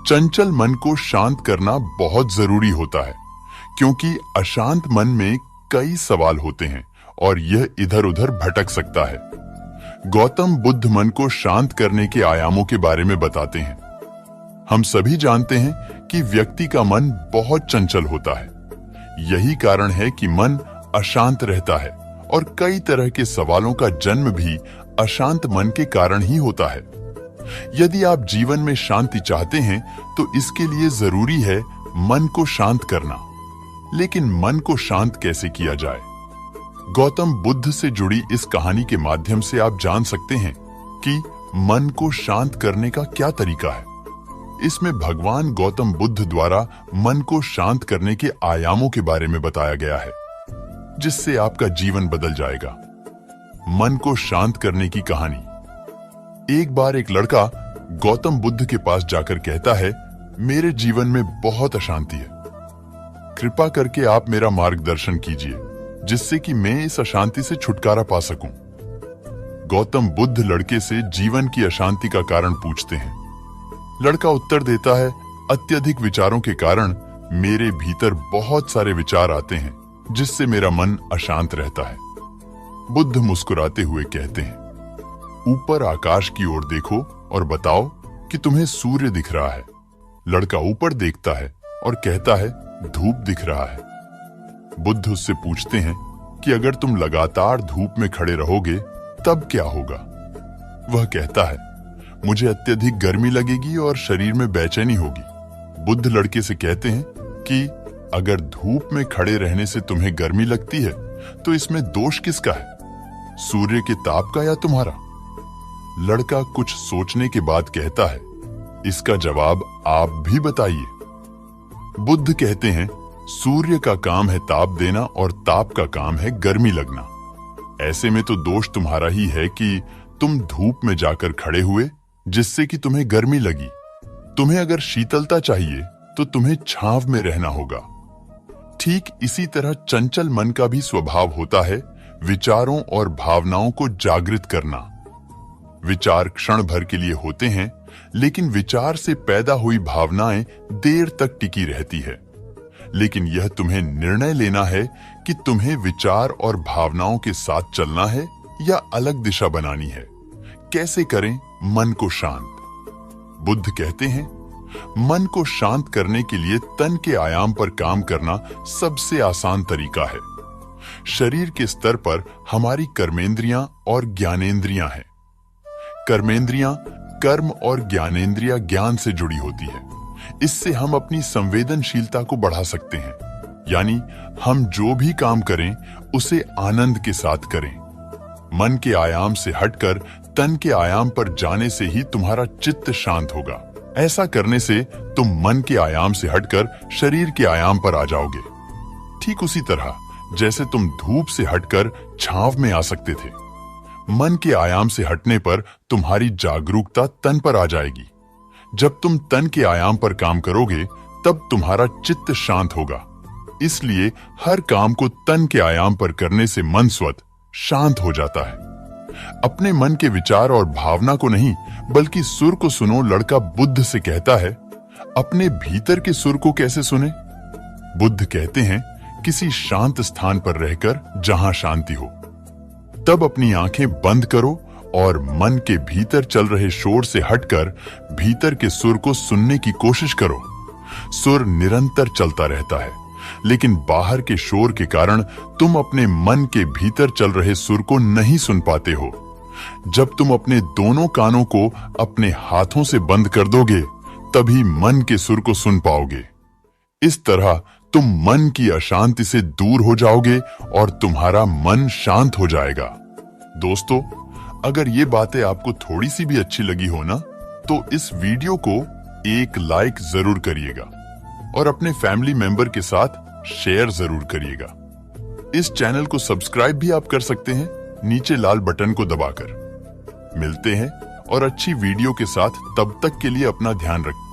चंचल मन को शांत करना बहुत जरूरी होता है, क्योंकि अशांत मन में कई सवाल होते हैं और यह इधर उधर भटक सकता है। गौतम बुद्ध मन को शांत करने के आयामों के बारे में बताते हैं। हम सभी जानते हैं कि व्यक्ति का मन बहुत चंचल होता है। यही कारण है कि मन अशांत रहता है और कई तरह के सवालों का जन्म भी अशांत मन के कारण ही होता है। यदि आप जीवन में शांति चाहते हैं तो इसके लिए जरूरी है मन को शांत करना। लेकिन मन को शांत कैसे किया जाए? गौतम बुद्ध से जुड़ी इस कहानी के माध्यम से आप जान सकते हैं कि मन को शांत करने का क्या तरीका है। इसमें भगवान गौतम बुद्ध द्वारा मन को शांत करने के आयामों के बारे में बताया गया है, जिससे आपका जीवन बदल जाएगा। मन को शांत करने की कहानी। एक बार एक लड़का गौतम बुद्ध के पास जाकर कहता है, मेरे जीवन में बहुत अशांति है, कृपा करके आप मेरा मार्गदर्शन कीजिए जिससे कि मैं इस अशांति से छुटकारा पा सकूं। गौतम बुद्ध लड़के से जीवन की अशांति का कारण पूछते हैं। लड़का उत्तर देता है, अत्यधिक विचारों के कारण मेरे भीतर बहुत सारे विचार आते हैं जिससे मेरा मन अशांत रहता है। बुद्ध मुस्कुराते हुए कहते हैं, ऊपर आकाश की ओर देखो और बताओ कि तुम्हें सूर्य दिख रहा है। लड़का ऊपर देखता है और कहता है, धूप दिख रहा है। बुद्ध उससे पूछते हैं कि अगर तुम लगातार धूप में खड़े रहोगे तब क्या होगा? वह कहता है, मुझे अत्यधिक गर्मी लगेगी और शरीर में बेचैनी होगी। बुद्ध लड़के से कहते हैं कि अगर धूप में खड़े रहने से तुम्हें गर्मी लगती है तो इसमें दोष किसका है, सूर्य के ताप का या तुम्हारा? लड़का कुछ सोचने के बाद कहता है, इसका जवाब आप भी बताइए। बुद्ध कहते हैं, सूर्य का काम है ताप देना और ताप का काम है गर्मी लगना। ऐसे में तो दोष तुम्हारा ही है कि तुम धूप में जाकर खड़े हुए जिससे कि तुम्हें गर्मी लगी। तुम्हें अगर शीतलता चाहिए तो तुम्हें छांव में रहना होगा। ठीक इसी तरह चंचल मन का भी स्वभाव होता है विचारों और भावनाओं को जागृत करना। विचार क्षण भर के लिए होते हैं, लेकिन विचार से पैदा हुई भावनाएं देर तक टिकी रहती है। लेकिन यह तुम्हें निर्णय लेना है कि तुम्हें विचार और भावनाओं के साथ चलना है या अलग दिशा बनानी है। कैसे करें मन को शांत? बुद्ध कहते हैं, मन को शांत करने के लिए तन के आयाम पर काम करना सबसे आसान तरीका है। शरीर के स्तर पर हमारी कर्मेंद्रियां और ज्ञानेंद्रियां हैं। कर्मेंद्रियां कर्म और ज्ञानेंद्रियां ज्ञान से जुड़ी होती है। इससे हम अपनी संवेदनशीलता को बढ़ा सकते हैं, यानी हम जो भी काम करें उसे आनंद के साथ करें। मन के आयाम से हटकर तन के आयाम पर जाने से ही तुम्हारा चित्त शांत होगा। ऐसा करने से तुम मन के आयाम से हटकर शरीर के आयाम पर आ जाओगे। ठीक उसी तरह जैसे तुम धूप से हटकर छांव में आ सकते थे। मन के आयाम से हटने पर तुम्हारी जागरूकता तन पर आ जाएगी। जब तुम तन के आयाम पर काम करोगे तब तुम्हारा चित्त शांत होगा। इसलिए हर काम को तन के आयाम पर करने से मन स्वतः शांत हो जाता है। अपने मन के विचार और भावना को नहीं बल्कि सुर को सुनो, लड़का बुद्ध से कहता है। अपने भीतर के सुर को कैसे सुने? बुद्ध कहते हैं, किसी शांत स्थान पर रहकर जहां शांति हो। तब अपनी आंखें बंद करो और मन के भीतर चल रहे शोर से हटकर भीतर के सुर को सुनने की कोशिश करो। सुर निरंतर चलता रहता है, लेकिन बाहर के शोर के कारण तुम अपने मन के भीतर चल रहे सुर को नहीं सुन पाते हो। जब तुम अपने दोनों कानों को अपने हाथों से बंद कर दोगे तभी मन के सुर को सुन पाओगे। इस तरह तुम मन की अशांति से दूर हो जाओगे और तुम्हारा मन शांत हो जाएगा। दोस्तों, अगर ये बातें आपको थोड़ी सी भी अच्छी लगी हो ना, तो इस वीडियो को एक लाइक जरूर करिएगा और अपने फैमिली मेंबर के साथ शेयर जरूर करिएगा। इस चैनल को सब्सक्राइब भी आप कर सकते हैं नीचे लाल बटन को दबाकर। मिलते हैं और अच्छी वीडियो के साथ, तब तक के लिए अपना ध्यान रखें।